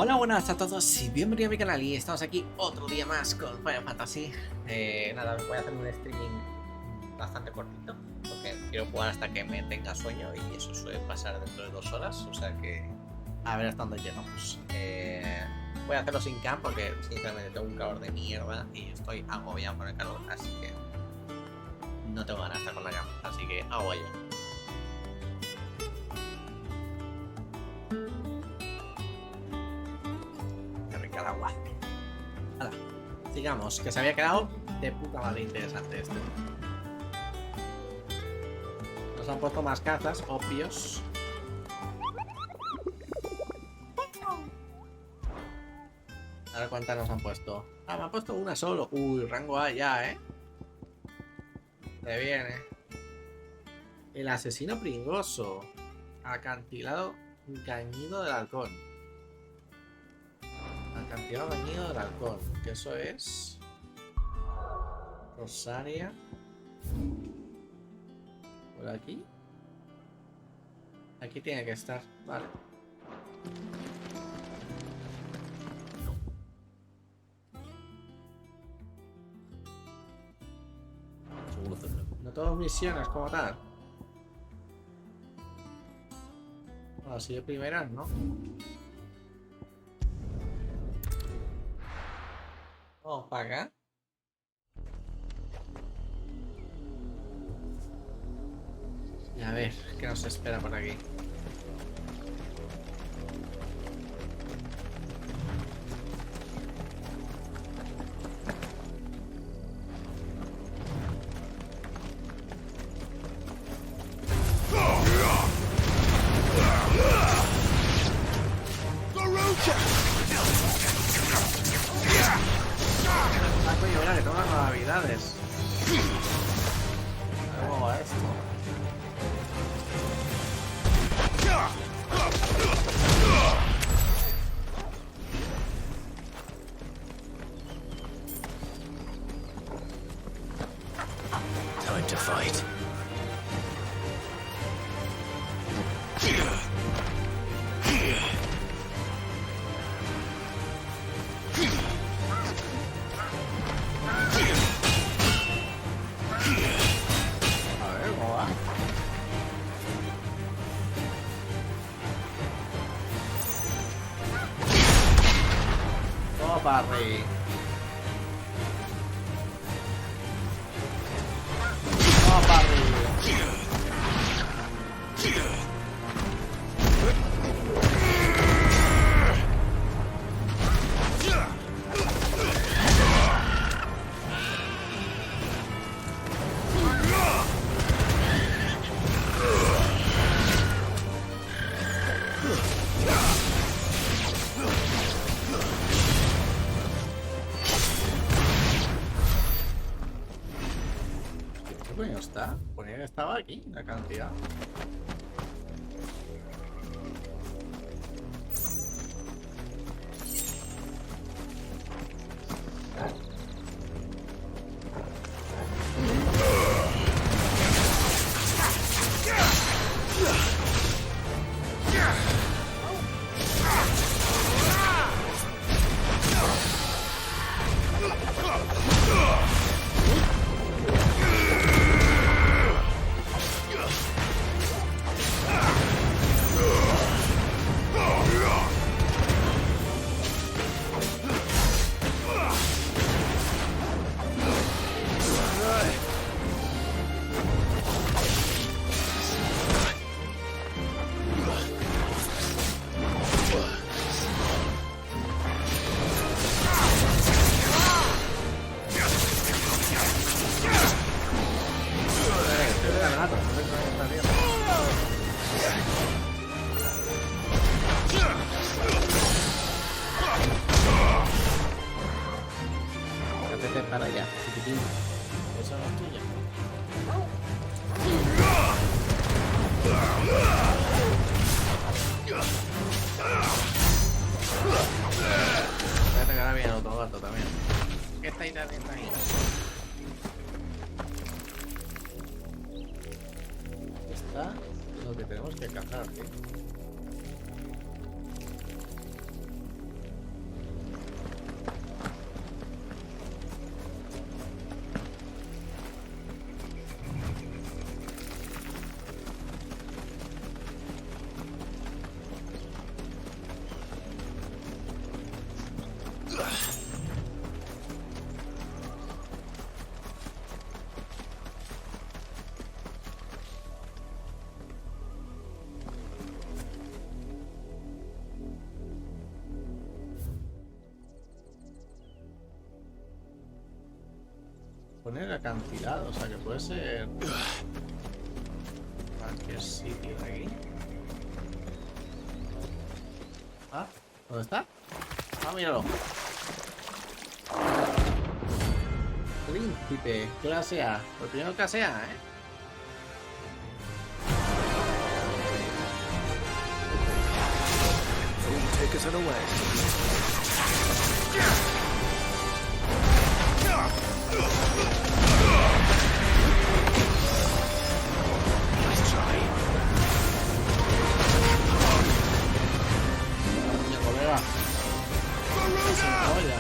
Hola, buenas a todos y bienvenidos a mi canal. Y estamos aquí otro día más con Final Fantasy. Nada, voy a hacer un streaming bastante cortito porque quiero jugar hasta que me tenga sueño y eso suele pasar dentro de 2 horas, o sea que a ver hasta dónde llegamos. Voy a hacerlo sin cam porque sinceramente tengo un calor de mierda y estoy agobiado con el calor, así que no tengo ganas de estar con la cam, así que hago ello. El agua. Ahora, sigamos, que se había quedado de puta madre interesante esto. Nos han puesto más cartas, obvios. A ver cuántas nos han puesto. Ah, me han puesto una solo. Uy, rango A ya, Se viene. El asesino pringoso. Acantilado gañido del halcón. Acantilado gañido del halcón. Que eso es... Rosaria. ¿Por aquí? Aquí tiene que estar. Vale. No todas misiones como tal. Bueno, así de primeras, ¿no? Vamos para acá. Y a ver, ¿qué nos espera por aquí? Ah, coño, mira que toman las habilidades. A ver cómo va esto. Time to fight. A ver cómo va. Toma parry. Toma parry. ¿Qué coño está? Ponía que estaba aquí, la cantidad. Para allá, chiquitín. Eso no es tuyo. Voy a atacar a bien el otro gato también. ¿Qué está ahí también? Está ahí. Está lo que tenemos que cazar, tío. pone el acantilado, o sea que puede ser cualquier sitio de aquí. Ah, ¿dónde está? Ah, míralo. Príncipe, clase A. El primero clase A, ¿eh? Take us away. Nice try. Mi colega. Sin joya.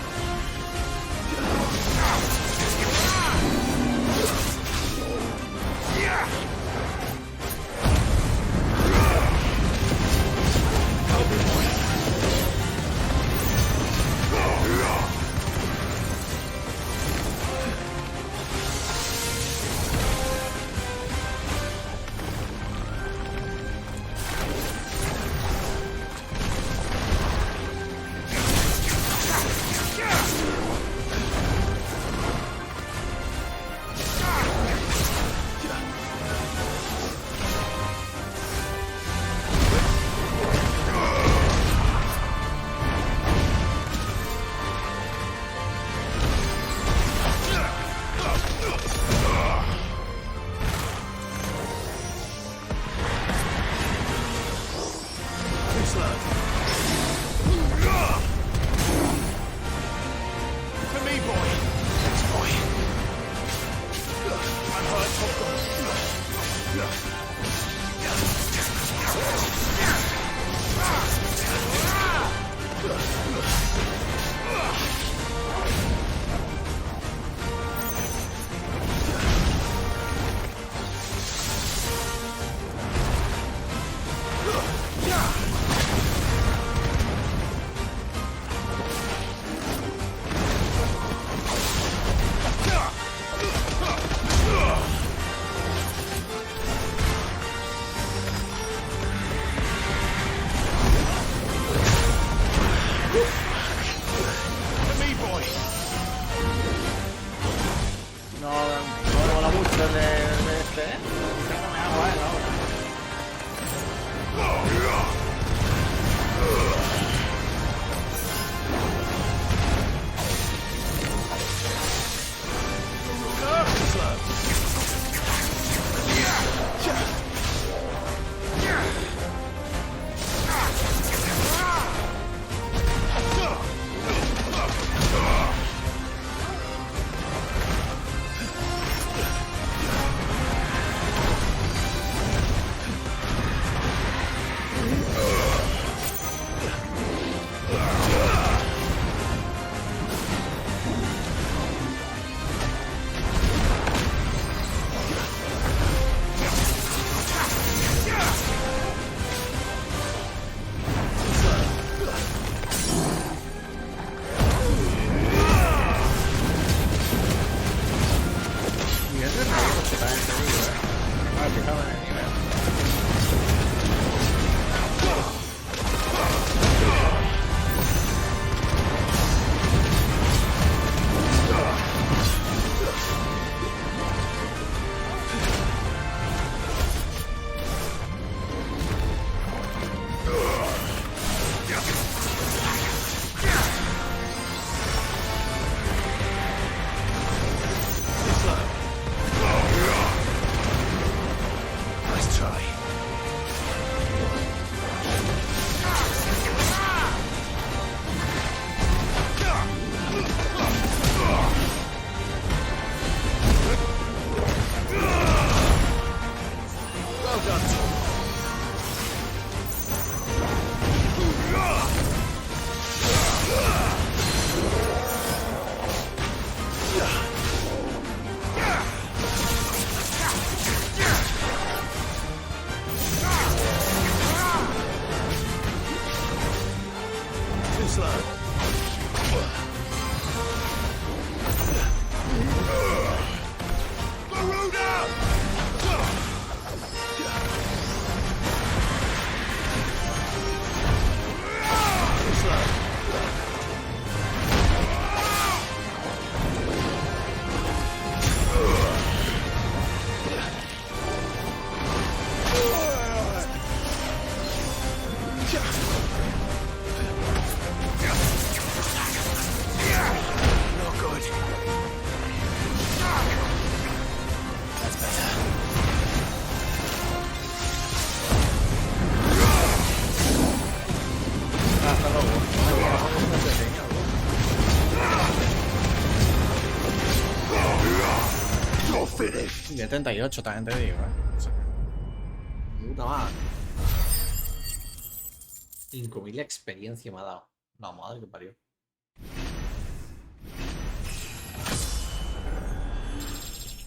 Not good. That's better. Hasta luego. You're finished. De 38 también te digo, Puta madre. 5000 experiencia me ha dado. La madre que parió.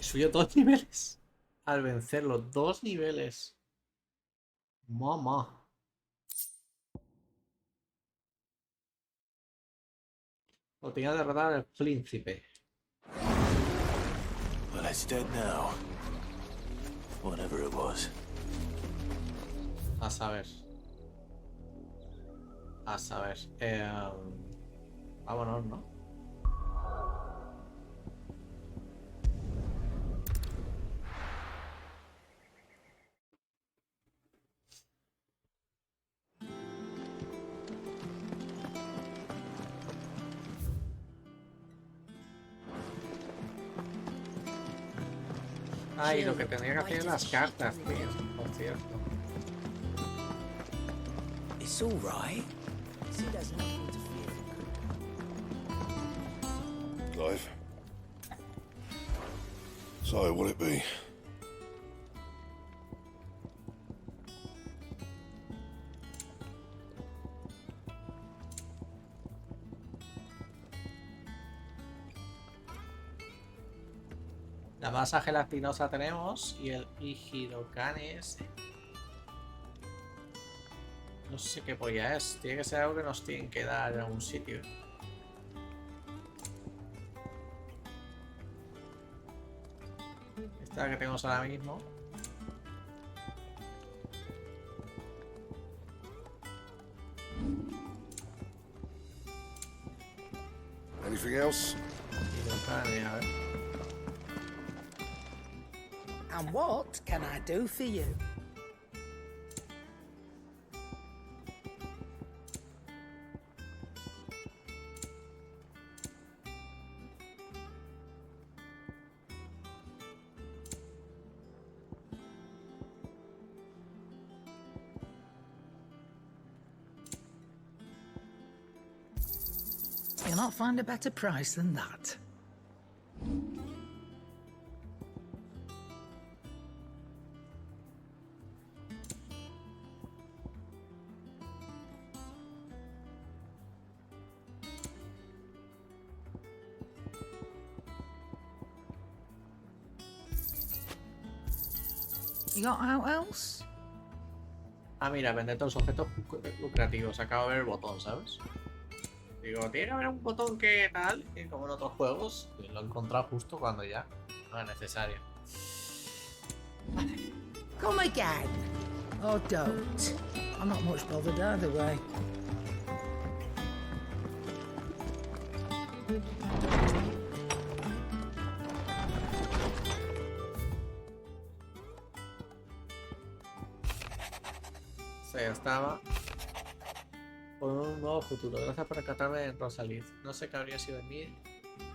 He subido 2 niveles. Al vencer los 2 niveles. Mamá. O tenía que derrotar al príncipe. Well, it's dead now. Whatever it was. A saber. A saber. Vámonos, ¿no? Ah, y lo que tenía que hacer en las cartas, tío, por cierto. It's all right. She does nothing to fear. Clive. So, what'll it be? La masa gelatinosa tenemos y el Ijirokan ese. No sé qué polla es. Tiene que ser algo que nos tienen que dar en algún sitio. Esta es la que tenemos ahora mismo. Anything else? Ijirokan, a ver. And what can I do for you? You'll not find a better price than that. You got out else? Ah, mira, vender todos los objetos lucrativos. Acabo de ver el botón, ¿sabes? Digo, tiene que haber un botón que tal, y como en otros juegos, y lo he encontrado justo cuando ya no es necesario. Come again. Or don't. I'm not much bothered either way. Se estaba por un nuevo futuro. Gracias por rescatarme en Rosalith. No sé qué habría sido de mí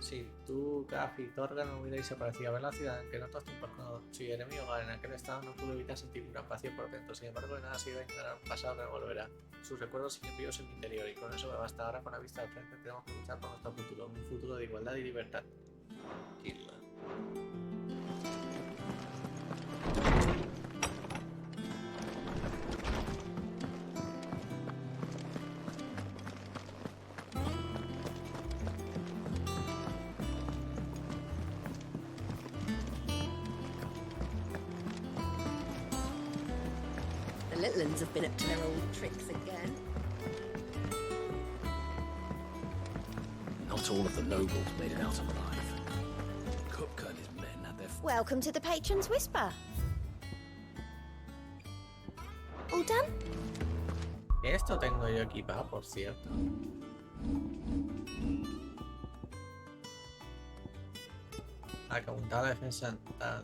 si tú, Gaff y Torgan no hubierais aparecido a ver la ciudad en que en otros tiempos si era mi hogar. En aquel estado no pude evitar sentir una pasión por dentro. Sin embargo, de nada sirve ignorar un pasado que no volverá. Sus recuerdos siguen vivos en mi interior y con eso me basta. Ahora, con la vista al frente, tenemos que luchar por nuestro futuro. Un futuro de igualdad y libertad. Killa. The little ones have been up to their old tricks again. Not all of the nobles made it out alive. Kupka and his men had their Welcome to the Patron's Whisper. All done? Esto tengo yo equipado, por cierto. Ha que aumentar la defensa en tal.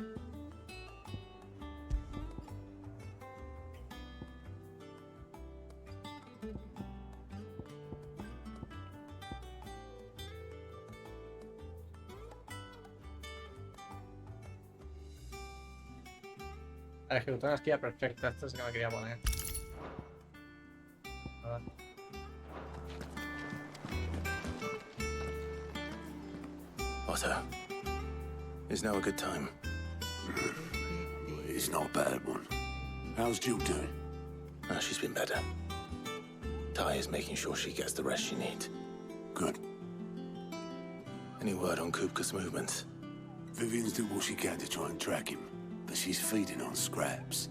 La ejecutar una esquina perfecta. Esto es lo que me quería poner. A ver. Otto, is now a good time? It's not a bad one. How's Jill doing? Oh, she's been better. Ty is making sure she gets the rest she needs. Good. Any word on Kupka's movements? Vivian's doing what she can to try and track him, but she's feeding on scraps.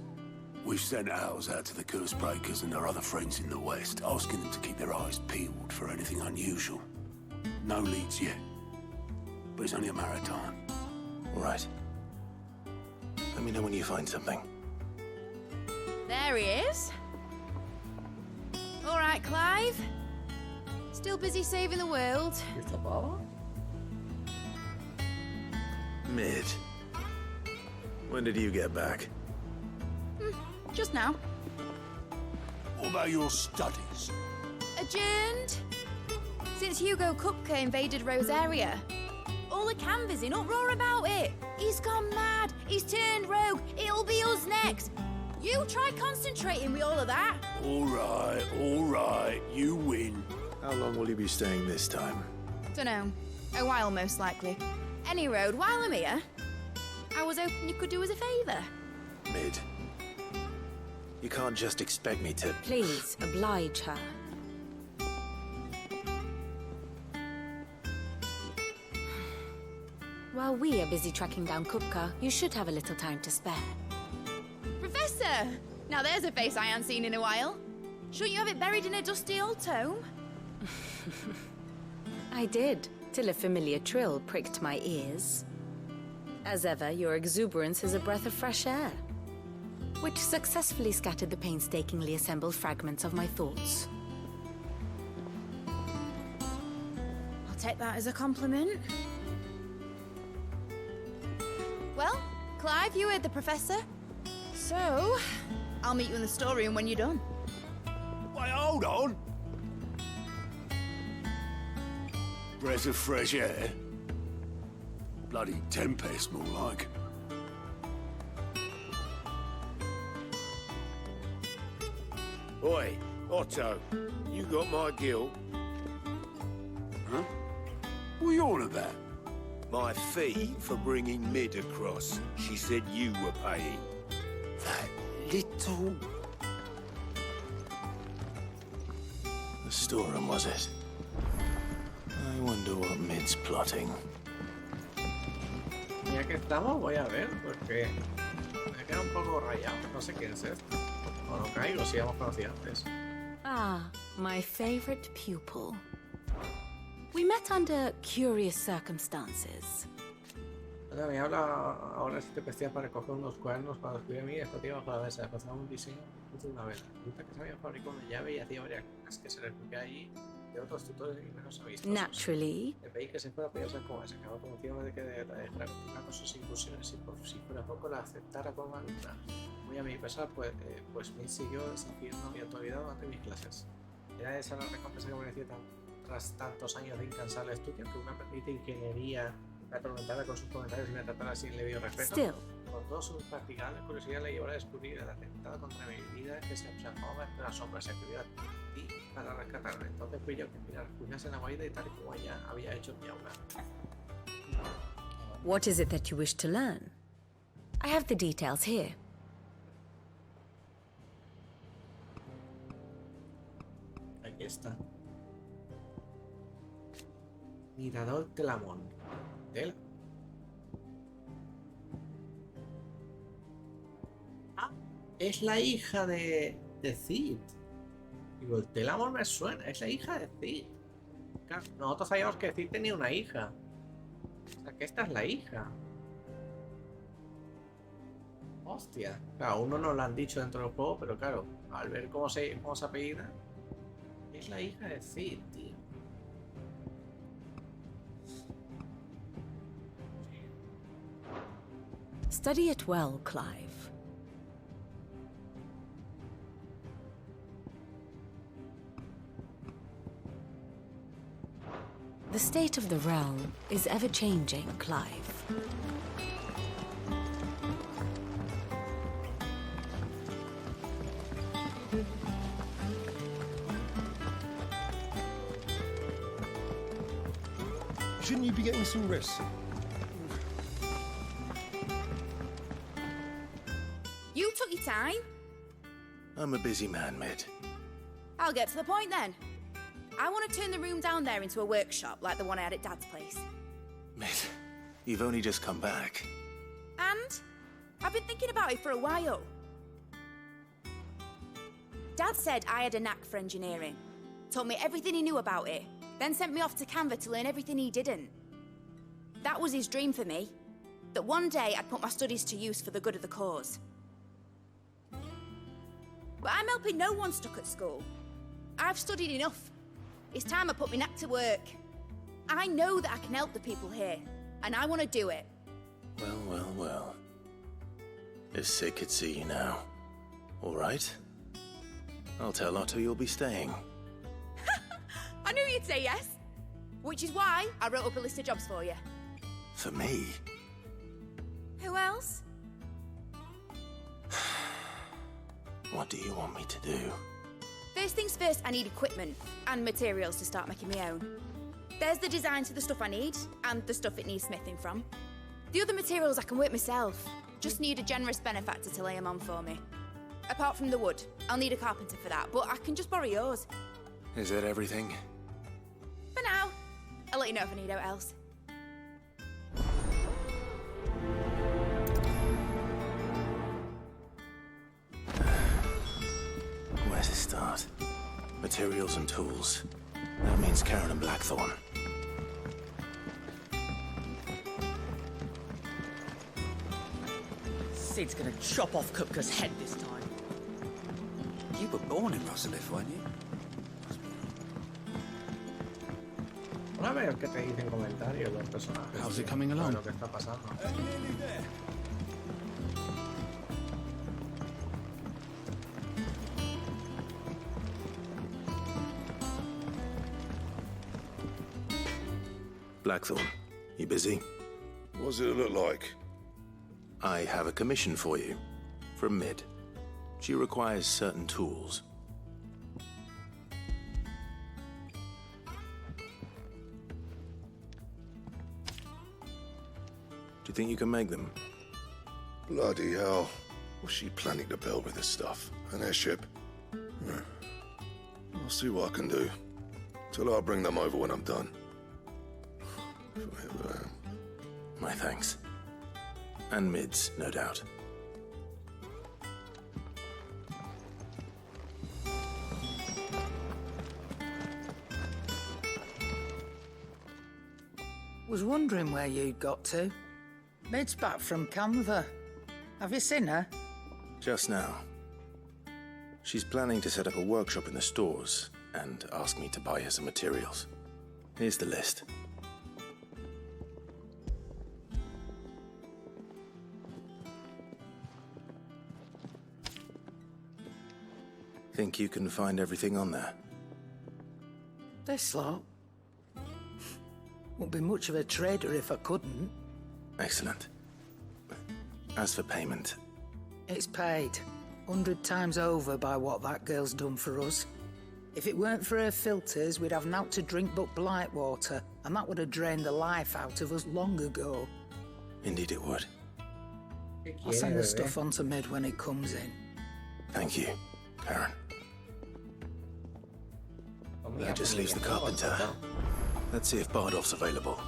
We've sent ours out to the curse breakers and their other friends in the west, asking them to keep their eyes peeled for anything unusual. No leads yet, but it's only a matter of time. All right. Let me know when you find something. There he is. All right, Clive. Still busy saving the world. ¿Listo, pavo? Mid. When did you get back? Just now. What about your studies? Adjourned. Since Hugo Kupka invaded Rosaria. All the canvas in uproar about it. He's gone mad. He's turned rogue. It'll be us next. You try concentrating with all of that. All right, you win. How long will you be staying this time? Dunno. A while, most likely. Any road, while I'm here, I was hoping you could do us a favour. Mid. You can't just expect me to... Please, oblige her. While we are busy tracking down Kupka, you should have a little time to spare. Professor! Now there's a face I haven't seen in a while. Shouldn't you have it buried in a dusty old tome? I did, till a familiar trill pricked my ears. As ever, your exuberance is a breath of fresh air, which successfully scattered the painstakingly assembled fragments of my thoughts. I'll take that as a compliment. Well, Clive, you heard the Professor. So, I'll meet you in the storeroom when you're done. Wait, hold on. Breath of fresh air. Bloody tempest, more like. Oi, Otto, you got my guilt. Huh? What are you on about? My fee for bringing Mid across. She said you were paying. That little... The storeroom, was it? I wonder what Mid's plotting. Ya que estamos, voy a ver, porque me queda un poco rayado. No sé quién es esto. O no caigo, si ya hemos conocido antes. Ah, my favorite pupil. We met under curious circumstances. Oye, me habla ahora si te vestías para recoger unos cuernos para escribir mi expectativa bajo la mesa. Pasaba un diseño de una vela. Resulta que se había fabricado una llave y hacía varias cosas que se refugia allí de otros tutores y menos avistosos. Naturally. Le pedí que se fuera a apoyarse como ese, acabó conocido de que dejara continuar con sus incursiones y por si fuera poco la aceptara como alumna. Muy a mi pesar, pues me siguió desafiando mi autoridad durante mis clases. Era esa la recompensa que merecía tras tantos años de incansable estudio, que una permite ingeniería me atormentara con sus comentarios y me tratara así en debido respeto. Still. Con toda su practicable curiosidad le llevó a descubrir el atentado contra mi vida que se observaba entre las sombras y acudió a ti para rescatarme. Entonces fui yo quien mirar refugiarse en la guarida y tal y como ella había hecho en mi aula. What is it that you wish to learn? I have the details here. Aquí está. Mirador Telamón. Tela. Ah, es la hija de Cid. Digo, el Telamón me suena, es la hija de Cid. Claro, nosotros sabíamos que Cid tenía una hija. O sea, que esta es la hija. Hostia. Claro, aún no nos lo han dicho dentro del juego, pero claro, al ver cómo se apellida, es la hija de Cid, tío. Study it well, Clive. The state of the realm is ever-changing, Clive. Shouldn't you be getting some rest? You took your time. I'm a busy man, Mid. I'll get to the point then. I want to turn the room down there into a workshop like the one I had at Dad's place. Mid, you've only just come back. And I've been thinking about it for a while. Dad said I had a knack for engineering. Told me everything he knew about it. Then sent me off to Canva to learn everything he didn't. That was his dream for me. That one day I'd put my studies to use for the good of the cause. But I'm helping no one stuck at school. I've studied enough. It's time I put my knack to work. I know that I can help the people here, and I want to do it. Well, well, well. If Sid could see you now. All right. I'll tell Otto you'll be staying. I knew you'd say yes. Which is why I wrote up a list of jobs for you. For me? Who else? What do you want me to do? First things first, I need equipment and materials to start making my own. There's the designs for the stuff I need and the stuff it needs smithing from. The other materials I can work myself. Just need a generous benefactor to lay them on for me. Apart from the wood, I'll need a carpenter for that, but I can just borrow yours. Is that everything? For now. I'll let you know if I need out else. Where to start? Materials and tools. That means Karen and Blackthorn. Sid's gonna chop off Kupka's head this time. You were born in Rosalith, weren't you? A ver qué te dicen comentarios los personajes. How's it coming along? Lo que está pasando. Blackthorn, you busy? What's it look like? I have a commission for you. From Mid. She requires certain tools. Do you think you can make them? Bloody hell. What's she planning to build with this stuff? An airship? I'll see what I can do. Till I'll bring them over when I'm done. Forever. My thanks. And Mid's, no doubt. Was wondering where you'd got to. Mid's back from Canva. Have you seen her? Just now. She's planning to set up a workshop in the stores and asked me to buy her some materials. Here's the list. Think you can find everything on there? This lot. Wouldn't be much of a trader if I couldn't. Excellent. As for payment... It's paid. 100 times over by what that girl's done for us. If it weren't for her filters, we'd have naught to drink but blight water, and that would have drained the life out of us long ago. Indeed it would. I'll send the stuff on to Mid when it comes in. Thank you, Karen. That just leaves the carpenter. Let's see if Bardolph's available.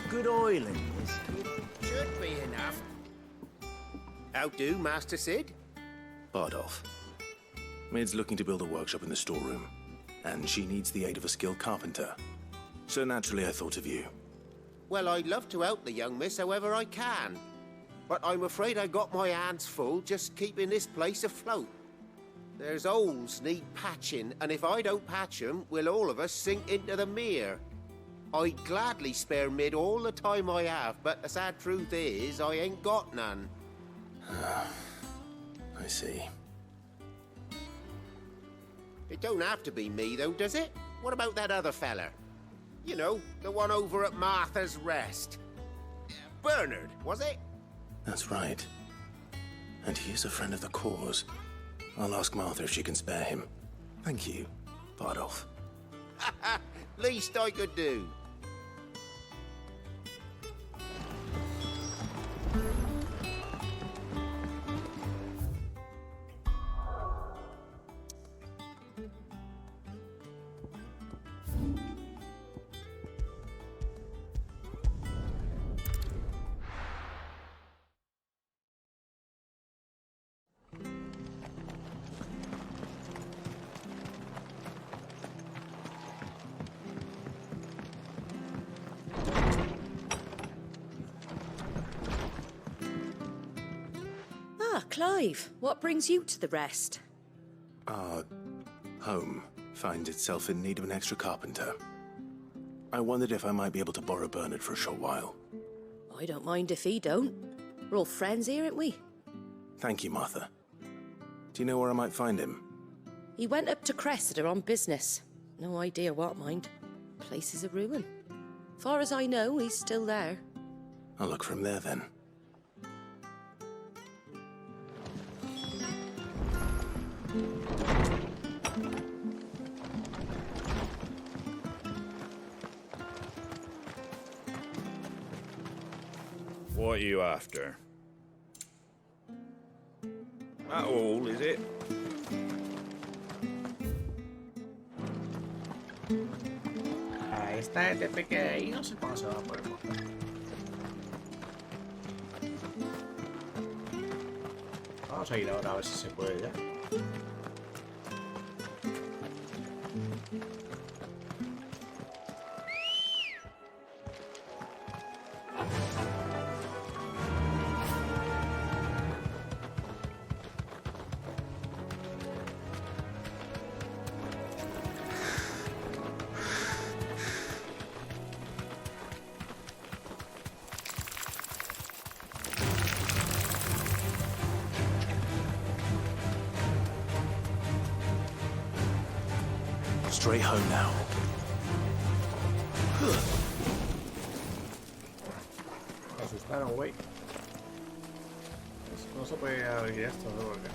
Good oiling. Should be enough. How do, Master Sid? Bardolph. Mid's looking to build a workshop in the storeroom, and she needs the aid of a skilled carpenter. So naturally I thought of you. Well, I'd love to help the young miss however I can. But I'm afraid I got my hands full just keeping this place afloat. There's holes need patching, and if I don't patch them, we'll all of us sink into the mere. I'd gladly spare Mid all the time I have, but the sad truth is, I ain't got none. I see. It don't have to be me, though, does it? What about that other fella? You know, the one over at Martha's Rest. Bernard, was it? That's right. And he is a friend of the cause. I'll ask Martha if she can spare him. Thank you, Bardolph. Least I could do. Ah, Clive, what brings you to the rest? Our home finds itself in need of an extra carpenter. I wondered if I might be able to borrow Bernard for a short while. I don't mind if he don't. We're all friends here, aren't we? Thank you, Martha. Do you know where I might find him? He went up to Cressida on business. No idea what, mind. Place is a ruin. Far as I know, he's still there. I'll look for him there then. What are you after? That all, is it? Esta ETP que hay, no sé cuándo se va a poder coger. Vamos a ir ahora a ver si se puede ya. Straight home now. Me asustaron, güey. No se puede abrir esto, ¿no? Porque...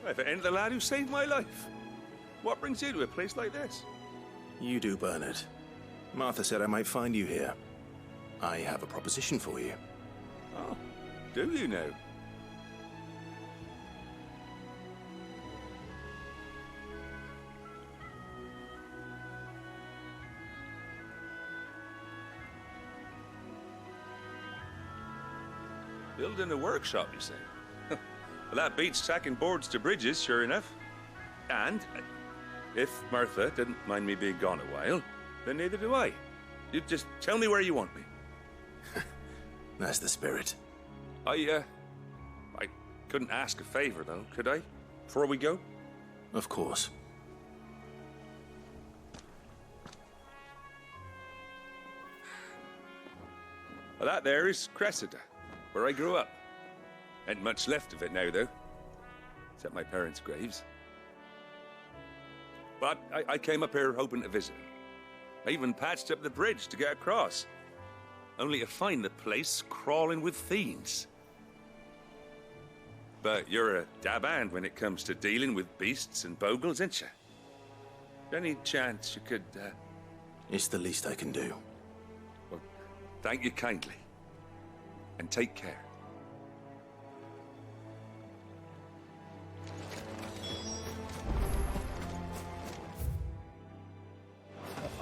If it ain't the lad who saved my life. What brings you to a place like this? You do, Bernard. Martha said I might find you here. I have a proposition for you. Oh, do you now? Building a workshop, you say? Well, that beats sacking boards to bridges, sure enough. And if Martha didn't mind me being gone a while, then neither do I. You just tell me where you want me. That's the spirit. I couldn't ask a favor, though, could I? Before we go? Of course. Well, that there is Cressida, where I grew up. Ain't much left of it now, though. Except my parents' graves. But I came up here hoping to visit. I even patched up the bridge to get across. Only to find the place crawling with fiends. But you're a dab hand when it comes to dealing with beasts and bogles, ain't you? Any chance you could, It's the least I can do. Well, thank you kindly. And take care.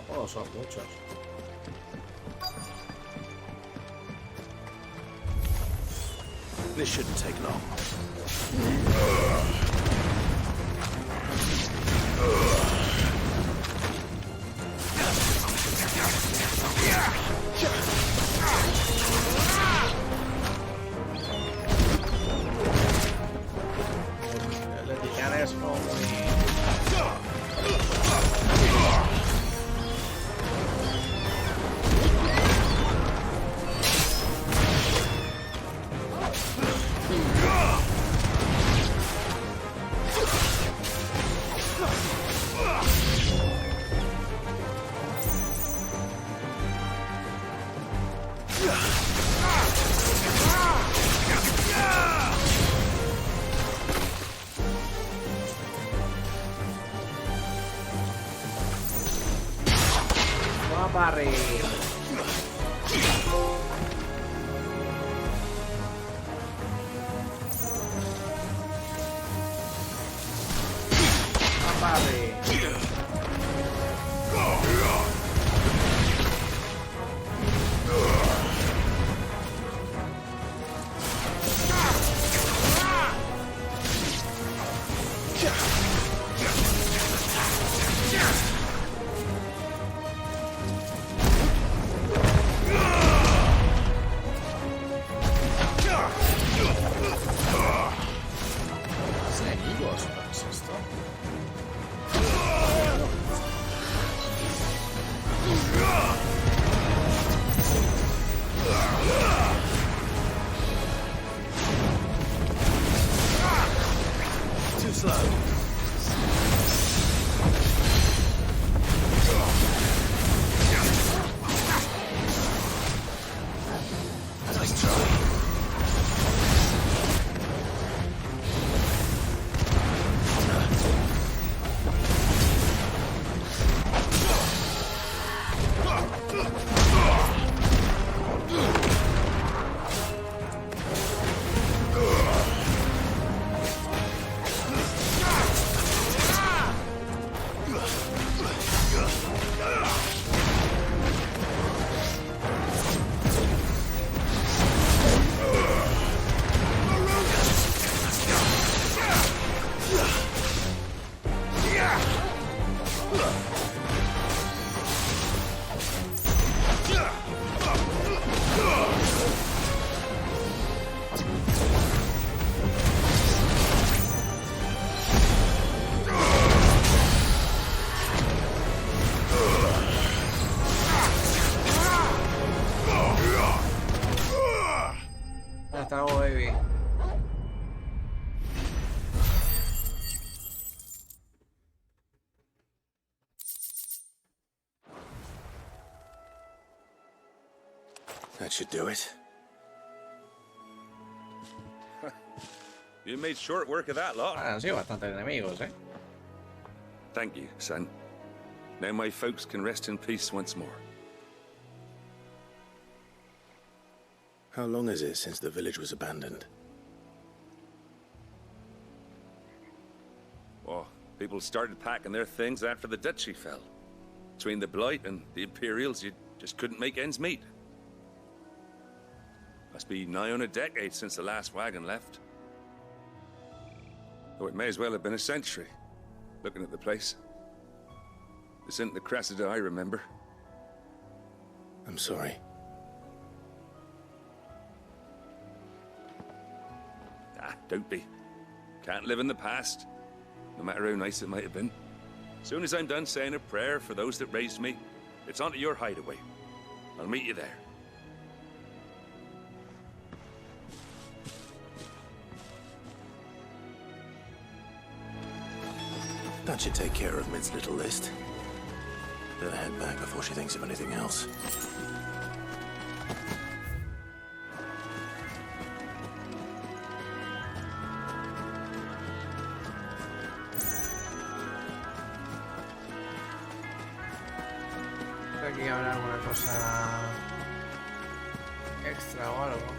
Tampoco son muchos. This shouldn't take long. Los titanes como muy... Barry. That should do it. You made short work of that lot. Han sido bastantes enemigos, eh. Thank you, son. Now my folks can rest in peace once more. How long is it since the village was abandoned? Oh, people started packing their things after the duchy fell. Between the Blight and the Imperials, you just couldn't make ends meet. Must be nigh on a decade since the last wagon left. Though it may as well have been a century, looking at the place. This isn't the Cressida I remember. I'm sorry. Ah, don't be. Can't live in the past, no matter how nice it might have been. Soon as I'm done saying a prayer for those that raised me, it's onto your hideaway. I'll meet you there. That should take care of Mid's little list. Better head back before she thinks of anything else. Creo que habrá alguna cosa extra o algo.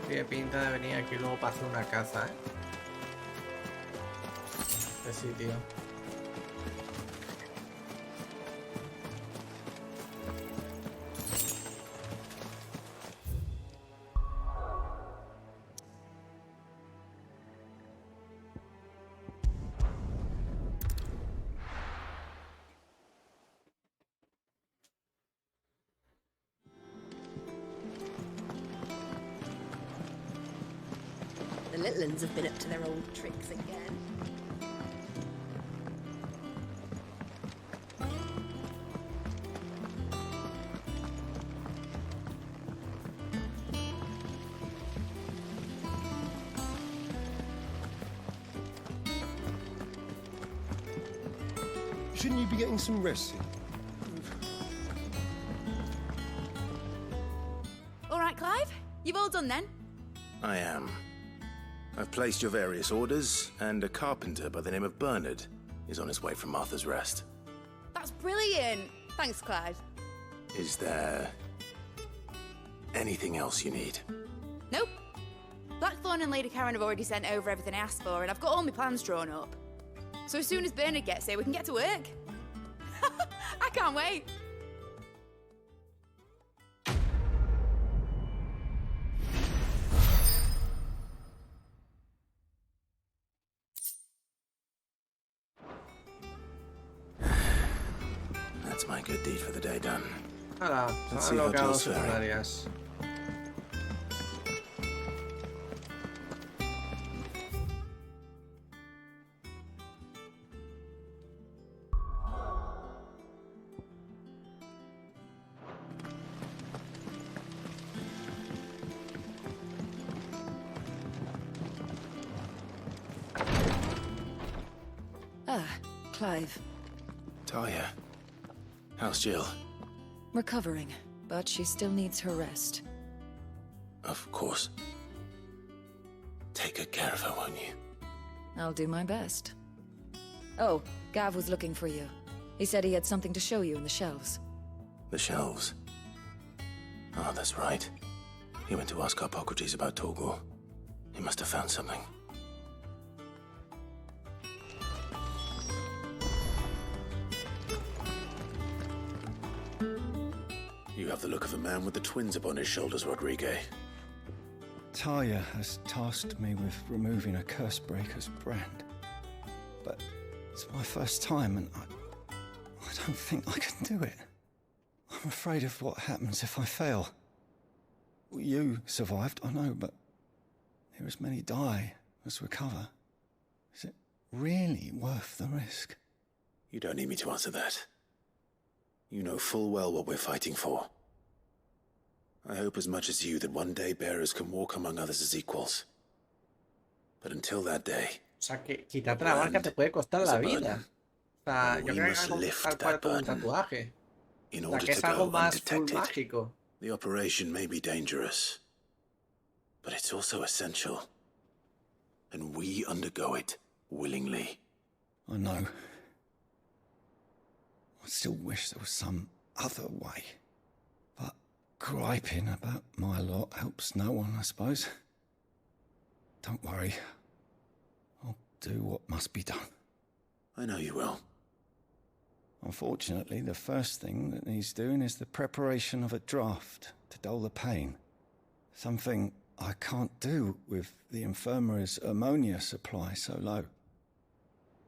Tiene pinta de venir aquí luego para hacer una caza, ¿eh? Este sitio. The little ones have been up to their old tricks again. Shouldn't you be getting some rest? All right, Clive. You've all done then? I am. I've placed your various orders, and a carpenter by the name of Bernard is on his way from Martha's Rest. That's brilliant. Thanks, Clive. Is there anything else you need? Nope. Blackthorn and Lady Karen have already sent over everything I asked for, and I've got all my plans drawn up. So as soon as Bernard gets here, we can get to work. I can't wait. That's my good deed for the day done. Ahora, Let's han see how logrado Jill's sus faring. áreas. Ah, Clive. Talia, how's Jill? Recovering, but she still needs her rest. Of course. Take good care of her, won't you? I'll do my best. Oh, Gav was looking for you. He said he had something to show you in the shelves. The shelves. Oh, that's right. He went to ask Hippocrates about Torgor. He must have found something. You have the look of a man with the twins upon his shoulders, Rodrigue. Talia has tasked me with removing a Cursebreaker's brand. But it's my first time, and I don't think I can do it. I'm afraid of what happens if I fail. You survived, I know, but here as many die as recover. Is it really worth the risk? You don't need me to answer that. You know full well what we're fighting for. I hope as much as you that one day bearers can walk among others as equals. But until that day... O sea, que quitarte la marca te puede costar la vida. O sea, yo creo que es algo tal cual como un tatuaje. O sea, que es algo más full mágico. The operation may be dangerous, but it's also essential. And we undergo it willingly. I know. I still wish there was some other way. But griping about my lot helps no one, I suppose. Don't worry. I'll do what must be done. I know you will. Unfortunately, the first thing that needs doing is the preparation of a draft to dull the pain. Something I can't do with the infirmary's ammonia supply so low.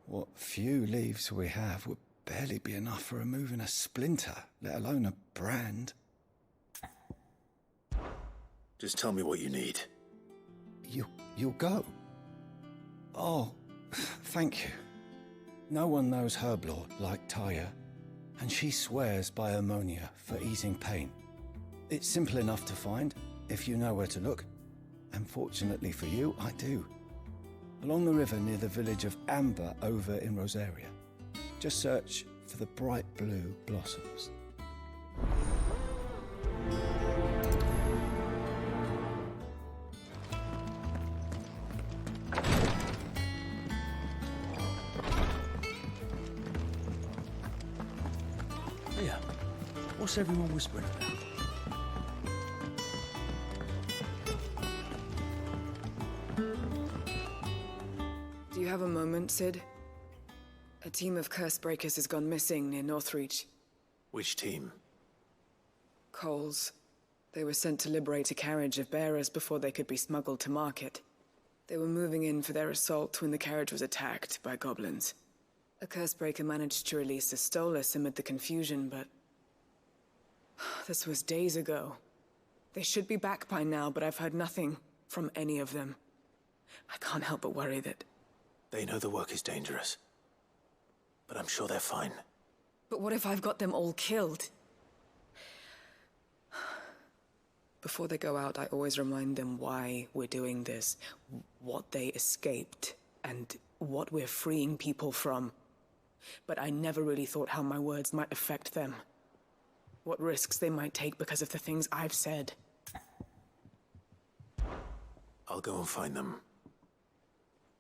What few leaves we have would barely be enough for removing a splinter, let alone a brand. Just tell me what you need. You'll go? Oh, thank you. No one knows Herblord like Talia, and she swears by ammonia for easing pain. It's simple enough to find, if you know where to look. And fortunately for you, I do. Along the river near the village of Amber over in Rosaria. Just search for the bright blue blossoms. Yeah. What's everyone whispering about? you have a moment, Sid? A team of curse breakers has gone missing near Northreach. Which team? Coles. They were sent to liberate a carriage of bearers before they could be smuggled to market. They were moving in for their assault when the carriage was attacked by goblins. A cursebreaker managed to release a Stolas amid the confusion, but... this was days ago. They should be back by now, but I've heard nothing from any of them. I can't help but worry that... They know the work is dangerous. But I'm sure they're fine. But what if I've got them all killed? Before they go out, I always remind them why we're doing this, what they escaped, and what we're freeing people from. But I never really thought how my words might affect them. What risks they might take because of the things I've said. I'll go and find them.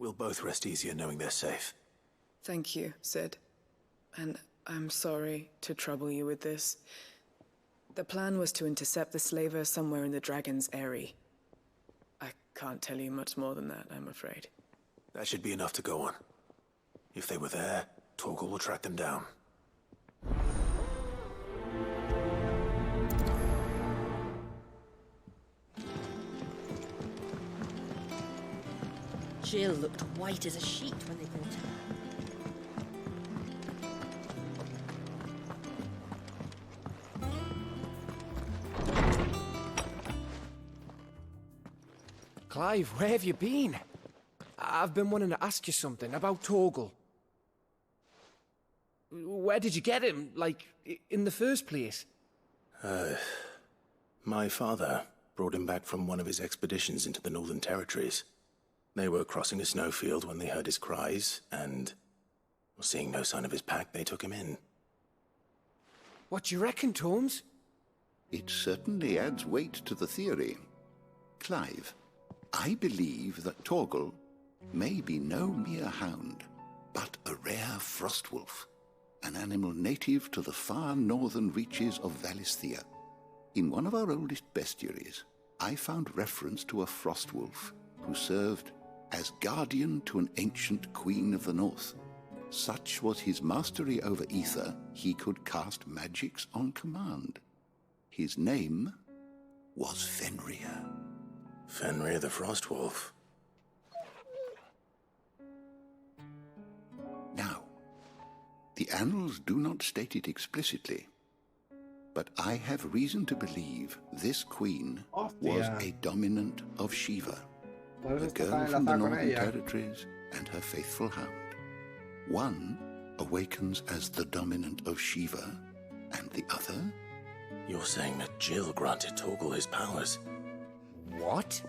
We'll both rest easier knowing they're safe. Thank you, Sid. And I'm sorry to trouble you with this. The plan was to intercept the slaver somewhere in the Dragon's Eyrie. I can't tell you much more than that, I'm afraid. That should be enough to go on. If they were there, Torgal will track them down. Jill looked white as a sheet when they brought her. Clive, where have you been? I've been wanting to ask you something about Torgal. Where did you get him, like, in the first place? My father brought him back from one of his expeditions into the Northern Territories. They were crossing a snowfield when they heard his cries, and, seeing no sign of his pack, they took him in. What do you reckon, Tomes? It certainly adds weight to the theory. Clive, I believe that Torgal may be no mere hound, but a rare frostwolf, an animal native to the far northern reaches of Valisthea. In one of our oldest bestiaries, I found reference to a frostwolf who served as guardian to an ancient queen of the north. Such was his mastery over ether, he could cast magics on command. His name was Fenrir. Fenrir the Frostwolf. Now, the annals do not state it explicitly, but I have reason to believe this queen was a dominant of Shiva, a girl from the Northern Territories and her faithful hound. One awakens as the dominant of Shiva, and the other? You're saying that Jill granted Torgal his powers? What?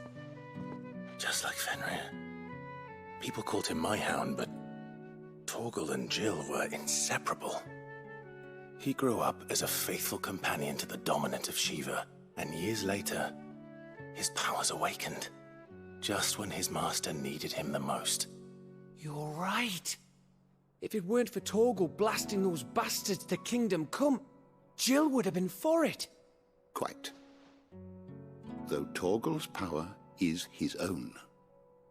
Just like Fenrir. People called him my hound, but Torgal and Jill were inseparable. He grew up as a faithful companion to the dominant of Shiva, and years later, his powers awakened, just when his master needed him the most. You're right. If it weren't for Torgal blasting those bastards to Kingdom Come, Jill would have been for it. Quite. Though Torgal's power is his own,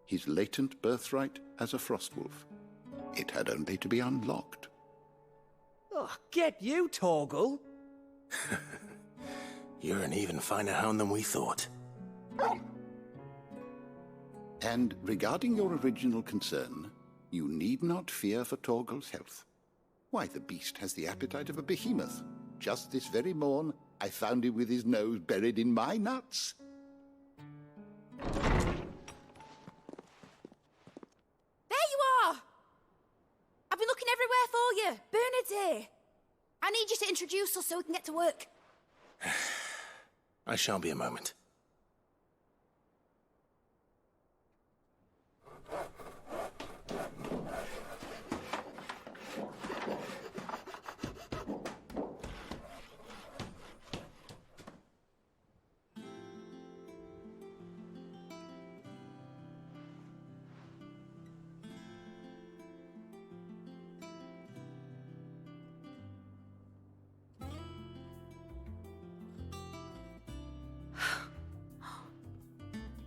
his latent birthright as a frostwolf, it had only to be unlocked. Oh, get you, Torgal! You're an even finer hound than we thought. And regarding your original concern, you need not fear for Torgal's health. Why, the beast has the appetite of a behemoth. Just this very morn, I found him with his nose buried in my nuts. There you are! I've been looking everywhere for you. Bernard's here. I need you to introduce us so we can get to work. I shan't be a moment.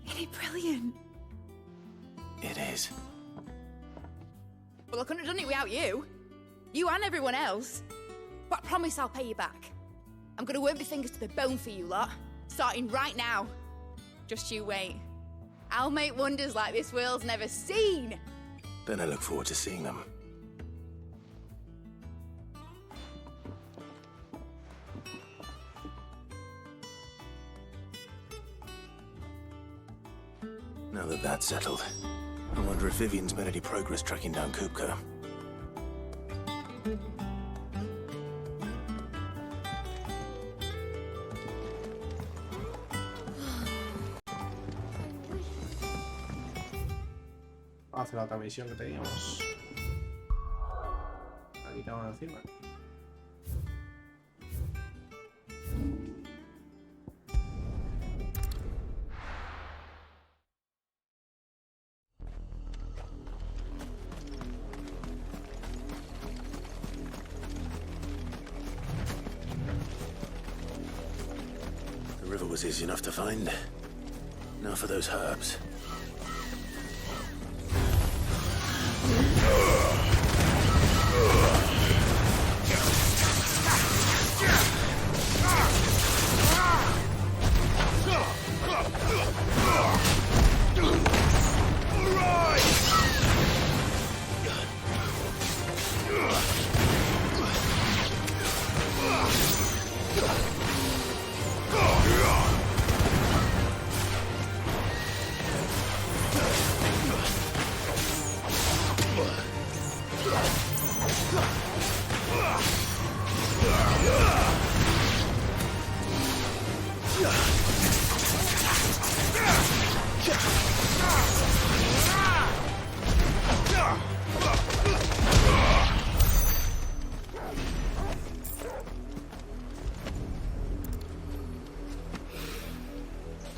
Isn't it brilliant? It is. Well, I couldn't have done it without you. You and everyone else. But I promise I'll pay you back. I'm gonna work my fingers to the bone for you lot, starting right now. Just you wait. I'll make wonders like this world's never seen. Then I look forward to seeing them. Now that that's settled, I wonder if Vivian's made any progress tracking down Kupka. Hacer la otra misión que teníamos. La quitamos encima. The river was easy enough to find. Now for those herbs.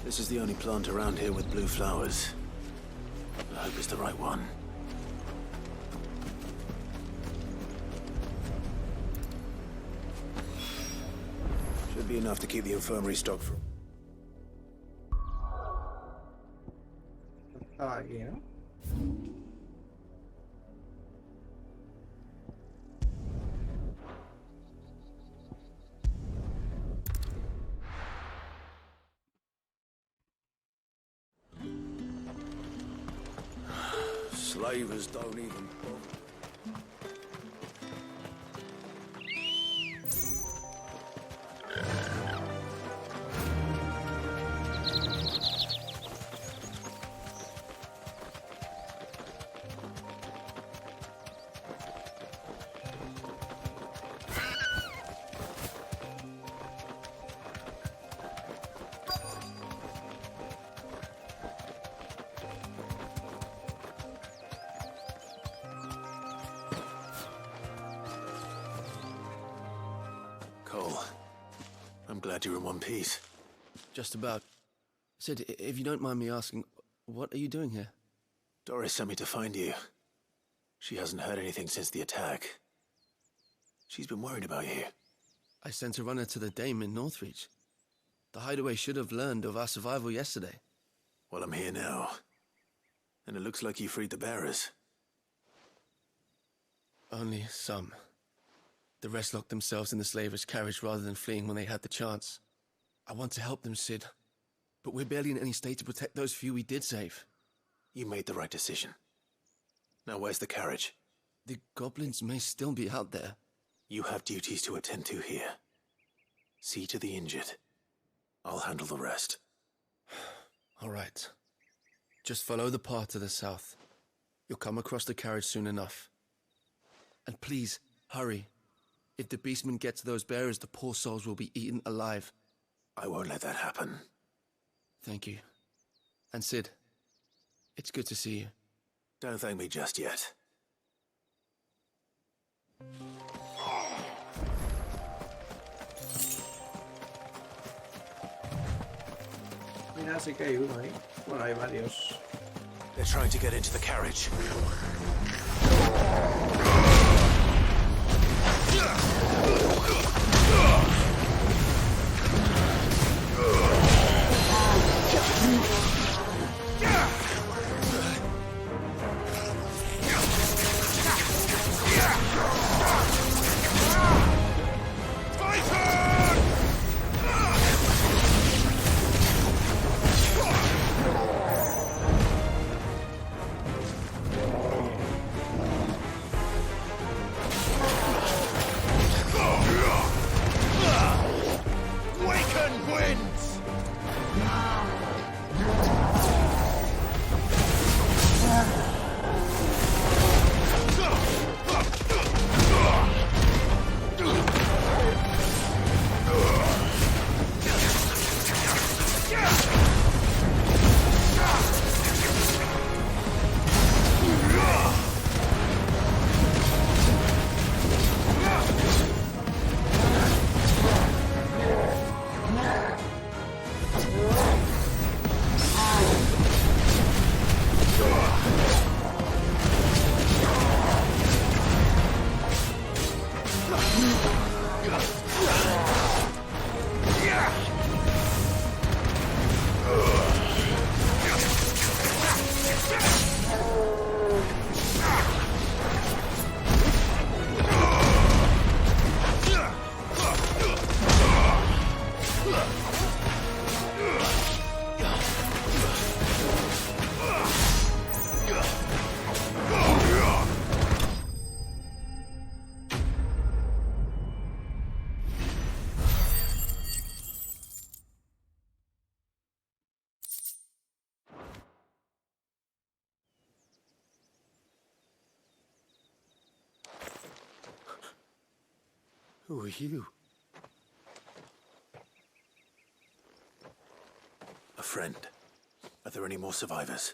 This is the only plant around here with blue flowers. I hope it's the right one. Should be enough to keep the infirmary stocked for... Estaba aquí, ¿no? Slavers don't even bother. Cole, I'm glad you're in one piece. Just about. Sid, if you don't mind me asking, what are you doing here? Doris sent me to find you. She hasn't heard anything since the attack. She's been worried about you. I sent a runner to the Dame in Northreach. The hideaway should have learned of our survival yesterday. Well, I'm here now. And it looks like you freed the bearers. Only some. The rest locked themselves in the slaver's carriage rather than fleeing when they had the chance. I want to help them, Sid. But we're barely in any state to protect those few we did save. You made the right decision. Now where's the carriage? The goblins may still be out there. You have duties to attend to here. See to the injured. I'll handle the rest. All right. Just follow the path to the south. You'll come across the carriage soon enough. And please, hurry. If the beastmen get to those bearers, the poor souls will be eaten alive. I won't let that happen. Thank you. And Sid, it's good to see you. Don't thank me just yet. Mira, sí que hay uno ahí. Bueno, hay varios. They're trying to get into the carriage. Who are you? A friend. Are there any more survivors?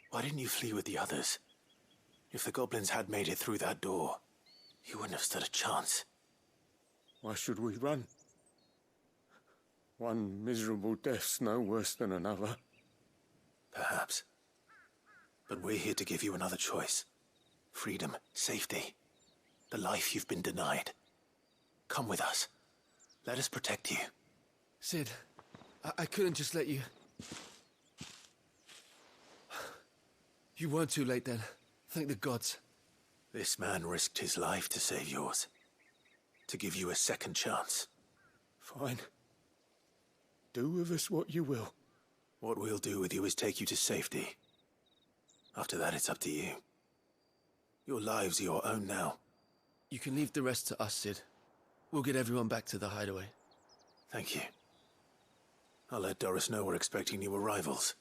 Why didn't you flee with the others? If the goblins had made it through that door, you wouldn't have stood a chance. Why should we run? One miserable death's no worse than another. Perhaps. But we're here to give you another choice. Freedom, safety, the life you've been denied. Come with us. Let us protect you. Sid, I couldn't just let you... You weren't too late then. Thank the gods. This man risked his life to save yours. To give you a second chance. Fine. Do with us what you will. What we'll do with you is take you to safety. After that, it's up to you. Your lives are your own now. You can leave the rest to us, Sid. We'll get everyone back to the hideaway. Thank you. I'll let Doris know we're expecting new arrivals.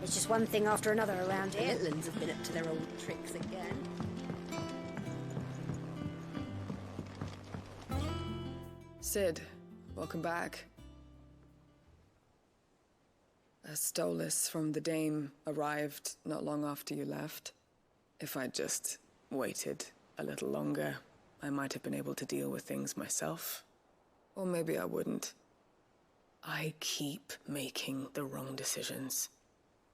It's just one thing after another around here. The Littlands have been up to their old tricks again. Sid, welcome back. A Stolas from the Dame arrived not long after you left. If I'd just waited a little longer, I might have been able to deal with things myself. Or maybe I wouldn't. I keep making the wrong decisions.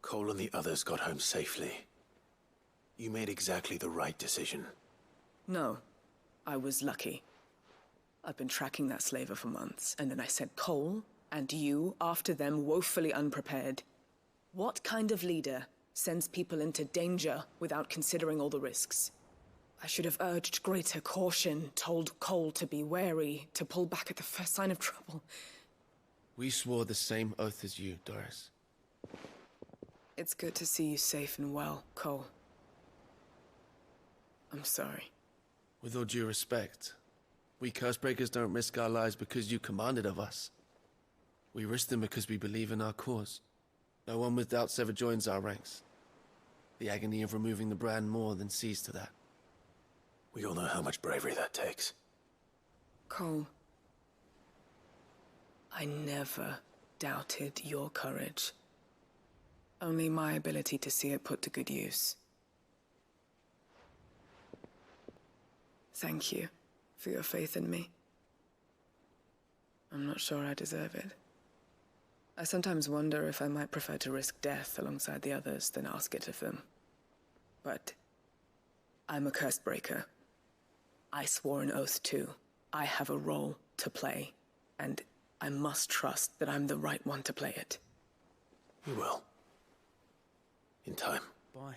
Cole and the others got home safely. You made exactly the right decision. No, I was lucky. I've been tracking that slaver for months, and then I sent Cole and you after them woefully unprepared. What kind of leader sends people into danger without considering all the risks? I should have urged greater caution, told Cole to be wary, to pull back at the first sign of trouble. We swore the same oath as you, Doris. It's good to see you safe and well, Cole. I'm sorry. With all due respect, we Cursebreakers don't risk our lives because you commanded of us. We risk them because we believe in our cause. No one with doubts ever joins our ranks. The agony of removing the brand more than sees to that. We all know how much bravery that takes. Cole, I never doubted your courage. Only my ability to see it put to good use. Thank you for your faith in me. I'm not sure I deserve it. I sometimes wonder if I might prefer to risk death alongside the others than ask it of them. But I'm a Cursebreaker. I swore an oath too. I have a role to play, and I must trust that I'm the right one to play it. You will. In time. Bye.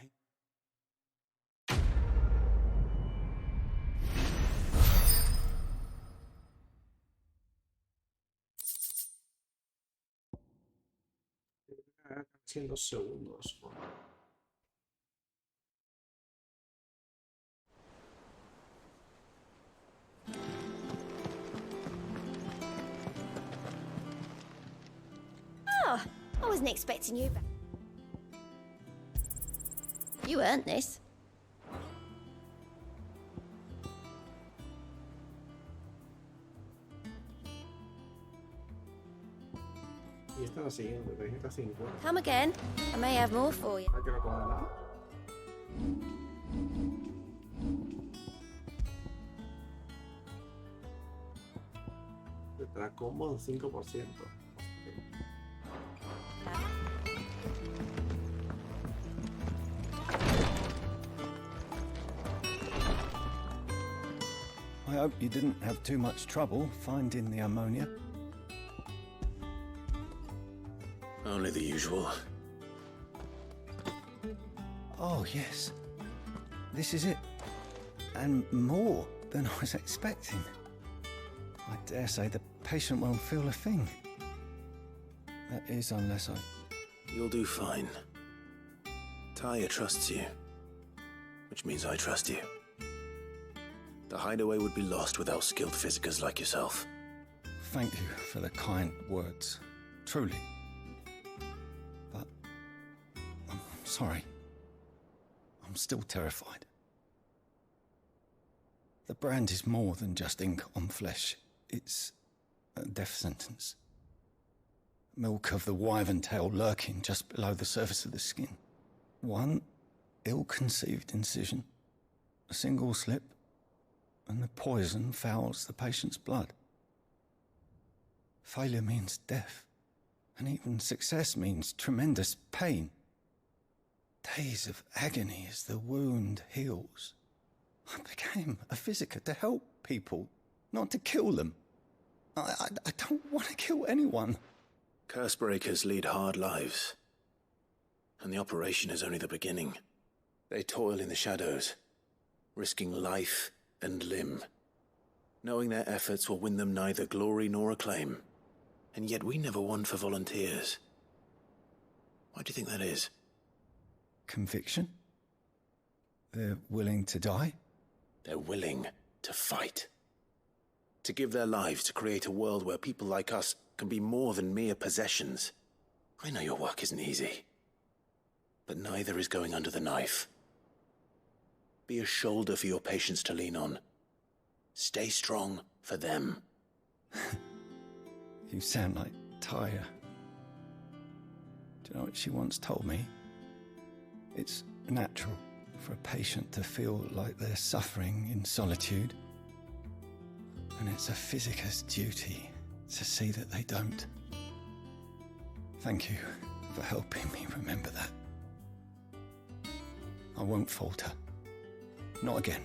En 2 segundos. Oh, I wasn't expecting you back. You earned this. Y esta es la siguiente, 350. Come again. I may have more for you. Hay que recogerla. Te da combo un 5%. I hope you didn't have too much trouble finding the ammonia. Only the usual. Oh, yes. This is it. And more than I was expecting. I dare say the patient won't feel a thing. That is, unless I... You'll do fine. Tyre trusts you, which means I trust you. The hideaway would be lost without skilled physicers like yourself. Thank you for the kind words. Truly. But I'm sorry. I'm still terrified. The brand is more than just ink on flesh. It's a death sentence. Milk of the wyvern tail lurking just below the surface of the skin. One ill-conceived incision, a single slip, and the poison fouls the patient's blood. Failure means death, and even success means tremendous pain. Days of agony as the wound heals. I became a physiker to help people, not to kill them. I don't want to kill anyone. Cursebreakers lead hard lives, and the operation is only the beginning. They toil in the shadows, risking life and limb, knowing their efforts will win them neither glory nor acclaim. And yet we never won for volunteers. Why do you think that is? Conviction? They're willing to die? They're willing to fight. To give their lives to create a world where people like us can be more than mere possessions. I know your work isn't easy, but neither is going under the knife. Be a shoulder for your patients to lean on. Stay strong for them. You sound like Tyre. Do you know what she once told me? It's natural for a patient to feel like they're suffering in solitude. And it's a physiker's duty to see that they don't. Thank you for helping me remember that. I won't falter. Not again.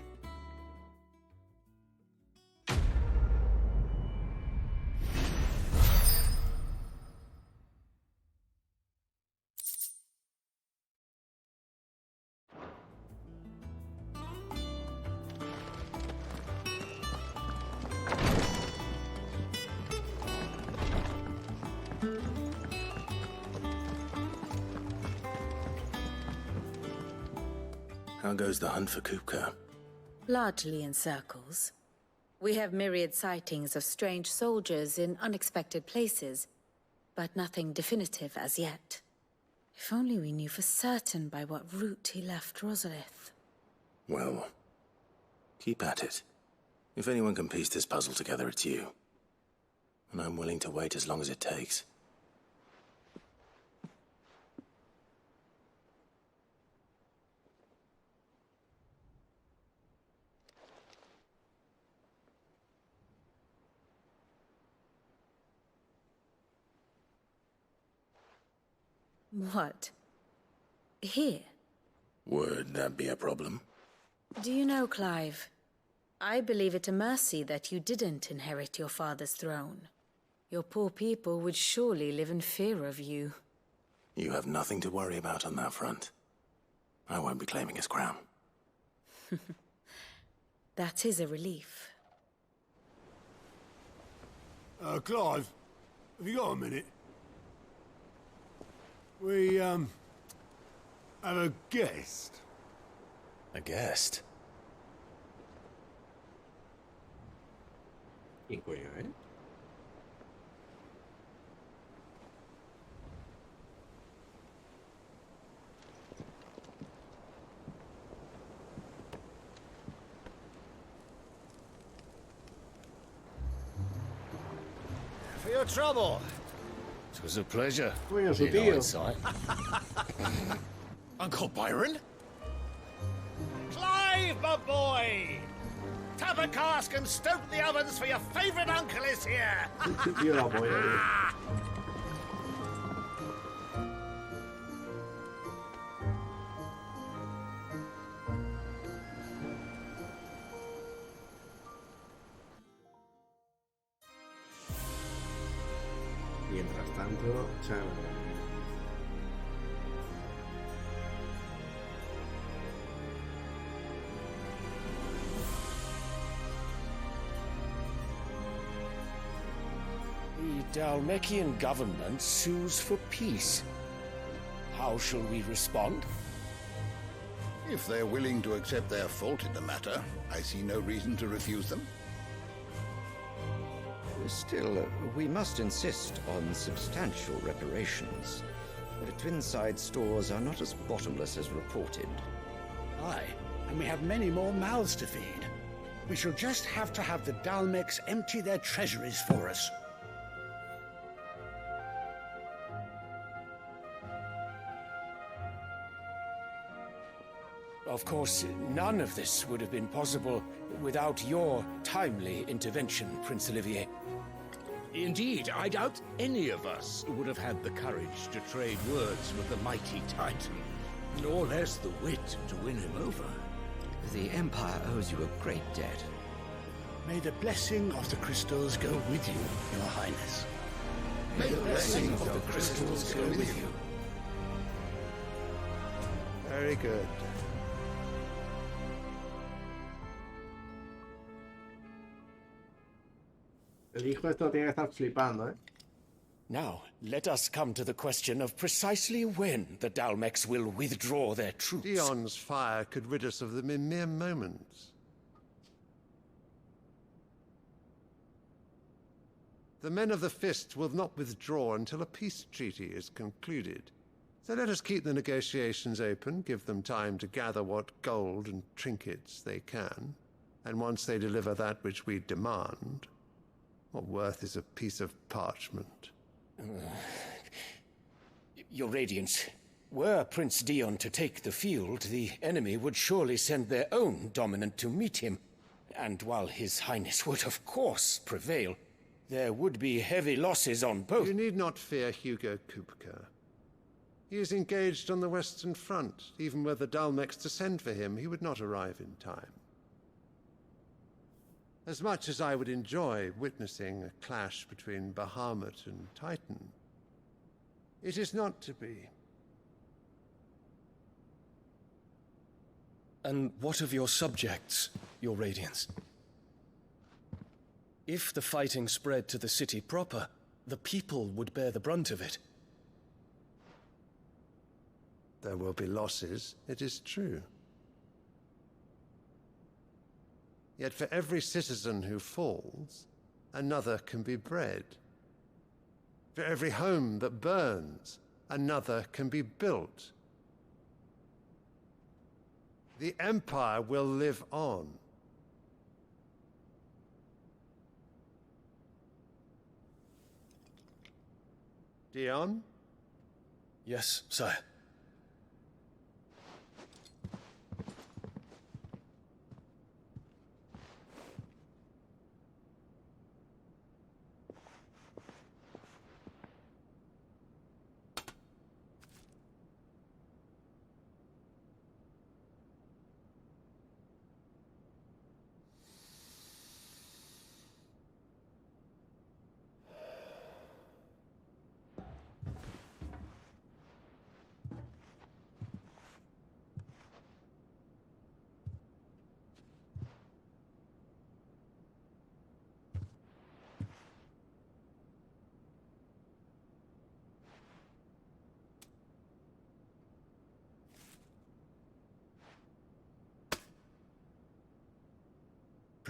How goes the hunt for Kupka? Largely in circles. We have myriad sightings of strange soldiers in unexpected places, but nothing definitive as yet. If only we knew for certain by what route he left Rosalith. Well, keep at it. If anyone can piece this puzzle together, it's you. And I'm willing to wait as long as it takes. What? Here? Would that be a problem? Do you know, Clive? I believe it a mercy that you didn't inherit your father's throne. Your poor people would surely live in fear of you. You have nothing to worry about on that front. I won't be claiming his crown. That is a relief. Clive, have you got a minute? We, have a guest. A guest? ¿Quién coño, eh? For your trouble. It was a pleasure. Coño, su being tío. outside. Uncle Byron? Clive, my boy! Tap a cask and stoke the ovens for your favourite uncle is here! Tío, la polla, tío. Mientras tanto, Chan. The Dalmekian government sues for peace. How shall we respond? If they're willing to accept their fault in the matter, I see no reason to refuse them. Still, we must insist on substantial reparations. The Twinside stores are not as bottomless as reported. Aye, and we have many more mouths to feed. We shall just have to have the Dalmex empty their treasuries for us. Of course, none of this would have been possible without your timely intervention, Prince Olivier. Indeed, I doubt any of us would have had the courage to trade words with the mighty Titan, nor less the wit to win him over. The Empire owes you a great debt. May the blessing of the crystals go with you, Your Highness. May the blessing of the crystals go with you. Very good. El hijo esto tiene que estar flipando, ¿eh? Now, let us come to the question of precisely when the Dalmex will withdraw their troops. Dion's fire could rid us of them in mere moments. The men of the Fist will not withdraw until a peace treaty is concluded. So let us keep the negotiations open, give them time to gather what gold and trinkets they can, and once they deliver that which we demand, what worth is a piece of parchment? Your Radiance, were Prince Dion to take the field, the enemy would surely send their own dominant to meet him. And while His Highness would of course prevail, there would be heavy losses on both. You need not fear Hugo Kupka. He is engaged on the Western Front. Even were the Dalmex to send for him, he would not arrive in time. As much as I would enjoy witnessing a clash between Bahamut and Titan, it is not to be. And what of your subjects, Your Radiance? If the fighting spread to the city proper, the people would bear the brunt of it. There will be losses, it is true. Yet for every citizen who falls, another can be bred. For every home that burns, another can be built. The Empire will live on. Dion? Yes, sire.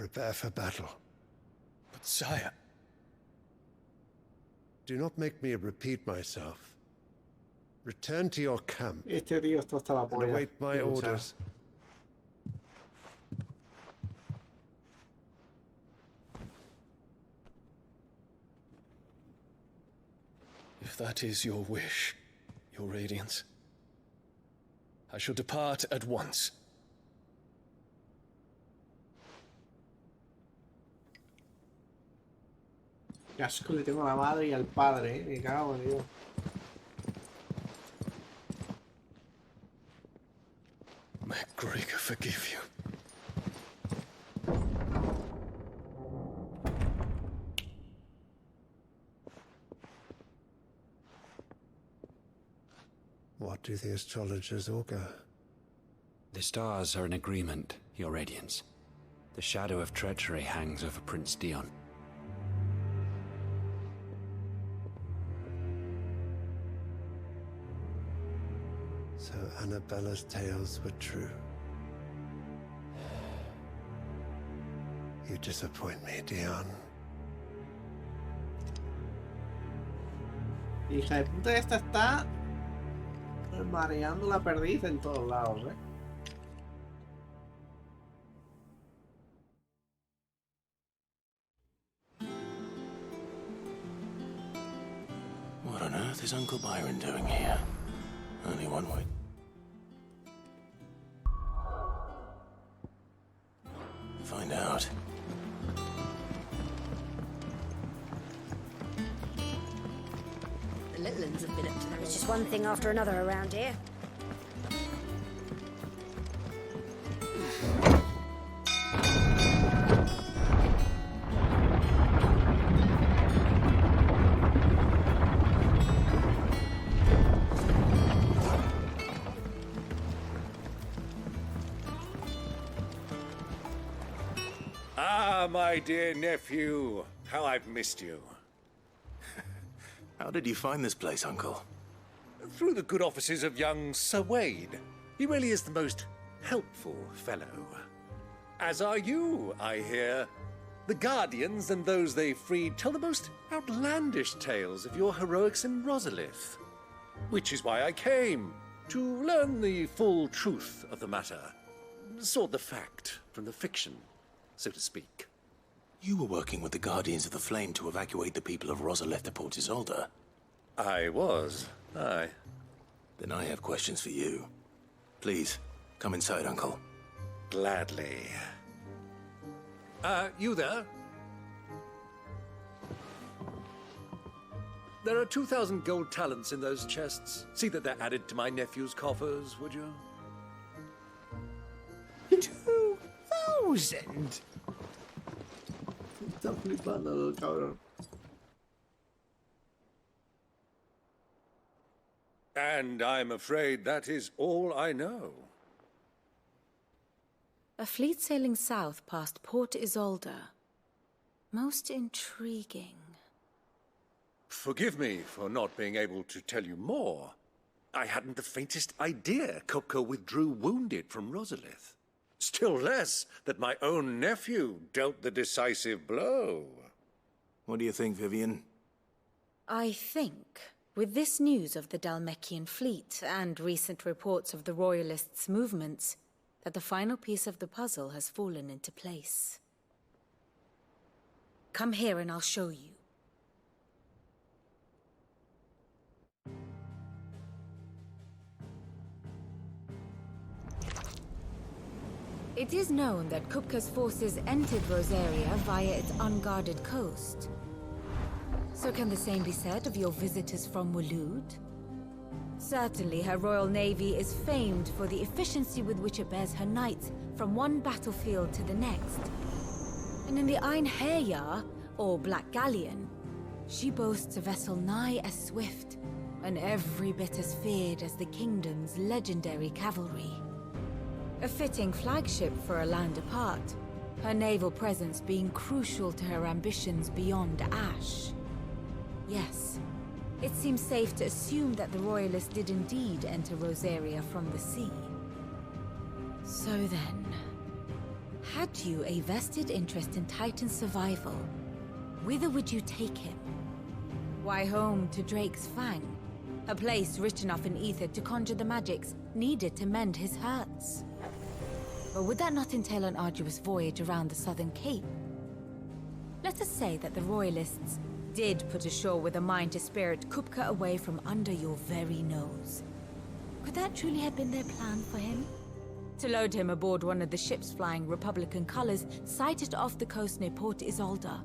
Prepare for battle. But sire... Do not make me repeat myself. Return to your camp Este tío esto hasta la and polla. await my Escucha. orders. If that is your wish, Your Radiance, I shall depart at once. Qué asco le tengo a la madre y al padre, me cago en Dios. May Gregor forgive you. What do the astrologers augur? The stars are in agreement, Your Radiance. The shadow of treachery hangs over Prince Dion. So Annabella's tales were true. You disappoint me, Dion. Hija de puta, esta está mareando la perdiz en todos lados, ¿eh? What on earth is Uncle Byron doing here? Only one way. Find out. The little ones have been up to them. It's just one thing after another around here. Ah, my dear nephew. How I've missed you. How did you find this place, Uncle? Through the good offices of young Sir Wade. He really is the most helpful fellow. As are you, I hear. The Guardians and those they freed tell the most outlandish tales of your heroics in Rosalith. Which is why I came, to learn the full truth of the matter. Sort the fact from the fiction, so to speak. You were working with the Guardians of the Flame to evacuate the people of Rosalith to Port Isolde. I was, aye. Then I have questions for you. Please, come inside, Uncle. Gladly. You there? There are 2,000 gold talents in those chests. See that they're added to my nephew's coffers, would you? 2,000? Está flipando, cabrón. And I'm afraid that is all I know. A fleet sailing south past Port Isolde. Most intriguing. Forgive me for not being able to tell you more. I hadn't the faintest idea Kupka withdrew wounded from Rosalith. Still less that my own nephew dealt the decisive blow. What do you think, Vivian? I think, with this news of the Dalmekian fleet and recent reports of the Royalists' movements, that the final piece of the puzzle has fallen into place. Come here and I'll show you. It is known that Kupka's forces entered Rosaria via its unguarded coast. So can the same be said of your visitors from Waloed? Certainly her Royal Navy is famed for the efficiency with which it bears her knights from one battlefield to the next. And in the Einherjar, or Black Galleon, she boasts a vessel nigh as swift, and every bit as feared as the kingdom's legendary cavalry. A fitting flagship for a land apart, her naval presence being crucial to her ambitions beyond Ash. Yes, it seems safe to assume that the Royalists did indeed enter Rosaria from the sea. So then, had you a vested interest in Titan's survival, whither would you take him? Why, home to Drake's Fang, a place rich enough in ether to conjure the magics needed to mend his hurts. But would that not entail an arduous voyage around the southern cape? Let us say that the Royalists did put ashore with a mind to spirit Kupka away from under your very nose. Could that truly have been their plan for him? To load him aboard one of the ships flying Republican colors sighted off the coast near Port Isolde.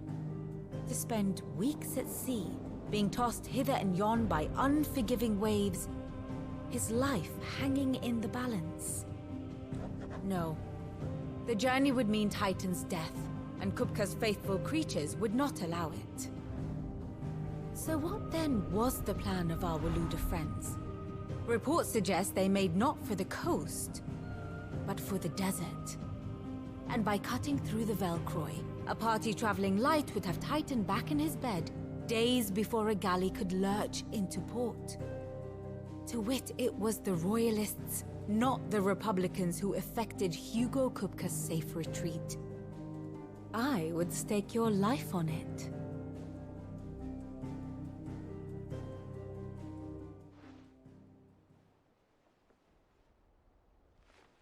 To spend weeks at sea, being tossed hither and yon by unforgiving waves, his life hanging in the balance. No. The journey would mean Titan's death, and Kupka's faithful creatures would not allow it. So what then was the plan of our Waloed friends? Reports suggest they made not for the coast, but for the desert. And by cutting through the Velcroy, a party traveling light would have Titan back in his bed days before a galley could lurch into port. To wit, it was the Royalists, not the Republicans, who effected Hugo Kupka's safe retreat. I would stake your life on it.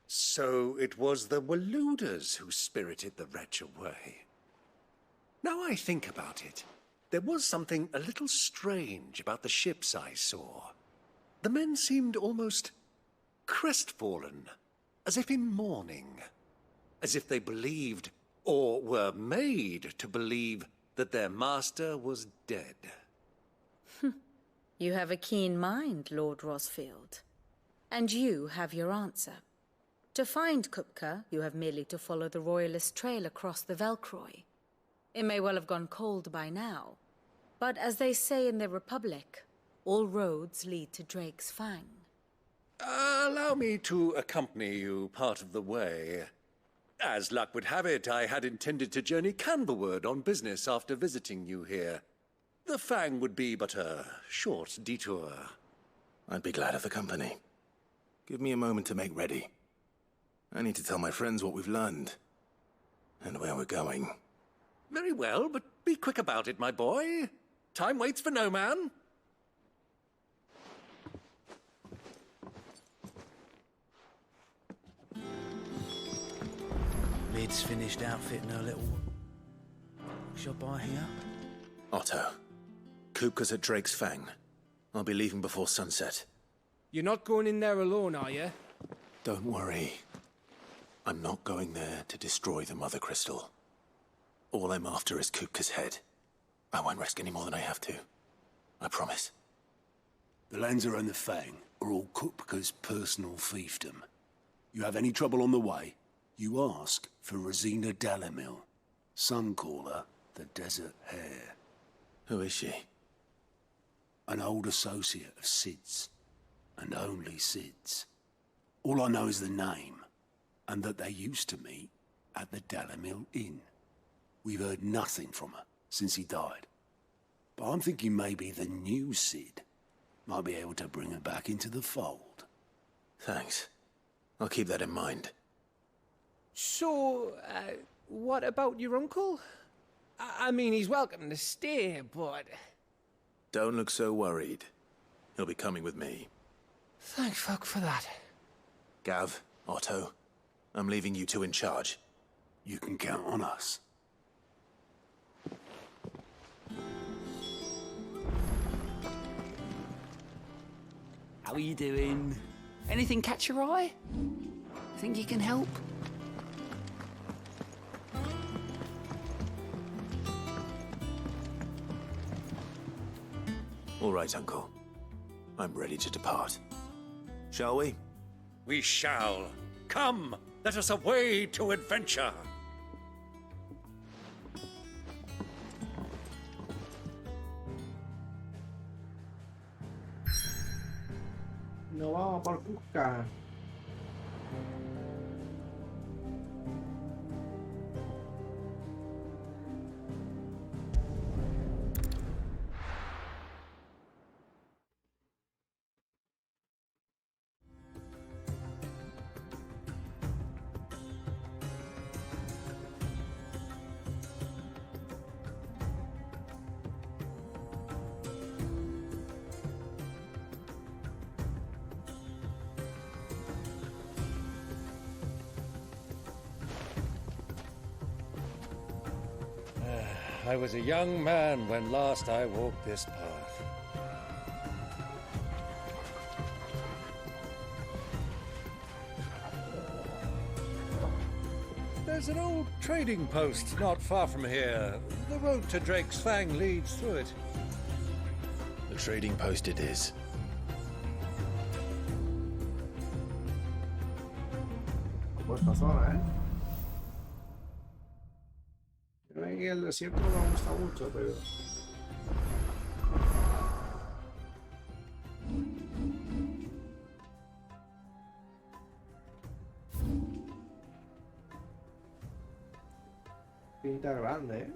So it was the Waluders who spirited the wretch away. Now I think about it, there was something a little strange about the ships I saw. The men seemed almost crestfallen, as if in mourning, as if they believed, or were made to believe, that their master was dead. You have a keen mind, Lord Rosfield. And you have your answer. To find Kupka, you have merely to follow the Royalist trail across the Velcroy. It may well have gone cold by now, but as they say in the Republic, all roads lead to Drake's Fang. Allow me to accompany you part of the way. As luck would have it, I had intended to journey Canberward on business after visiting you here. The Fang would be but a short detour. I'd be glad of the company. Give me a moment to make ready. I need to tell my friends what we've learned. And where we're going. Very well, but be quick about it, my boy. Time waits for no man. Lid's finished outfitting her little shop I here. Otto, Kupka's at Drake's Fang. I'll be leaving before sunset. You're not going in there alone, are you? Don't worry. I'm not going there to destroy the Mother Crystal. All I'm after is Kupka's head. I won't risk any more than I have to. I promise. The Lanza and the Fang are all Kupka's personal fiefdom. You have any trouble on the way, you ask for Rosina Dalamil. Some call her the Desert Hare. Who is she? An old associate of Sid's. And only Sid's. All I know is the name, and that they used to meet at the Dalamil Inn. We've heard nothing from her since he died. But I'm thinking maybe the new Sid might be able to bring her back into the fold. Thanks. I'll keep that in mind. So, what about your uncle? I mean, he's welcome to stay, but... Don't look so worried. He'll be coming with me. Thank fuck for that. Gav, Otto, I'm leaving you two in charge. You can count on us. How are you doing? Anything catch your eye? Think you can help? All right, Uncle. I'm ready to depart. Shall we? We shall. Come, let us away to adventure. Nos vamos por Kupka. I was a young man when last I walked this path. There's an old trading post not far from here. The road to Drake's Fang leads through it. The trading post it is. Por esta zona, Creo que el desierto no me gusta mucho, pero... Pinta grande,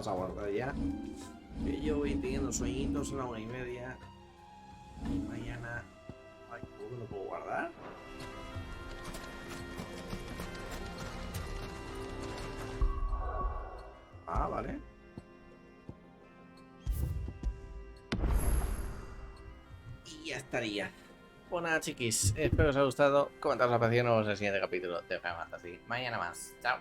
Vamos a guardar ya. Que yo voy teniendo sueñitos, una 1:30. Mañana. Ay, ¿cómo lo puedo guardar? Ah, vale. Y ya estaría. Pues nada, chiquis. Espero que os haya gustado. Comentaros la pasión. Nos vemos en el siguiente capítulo de Final Fantasy. Mañana más. Chao.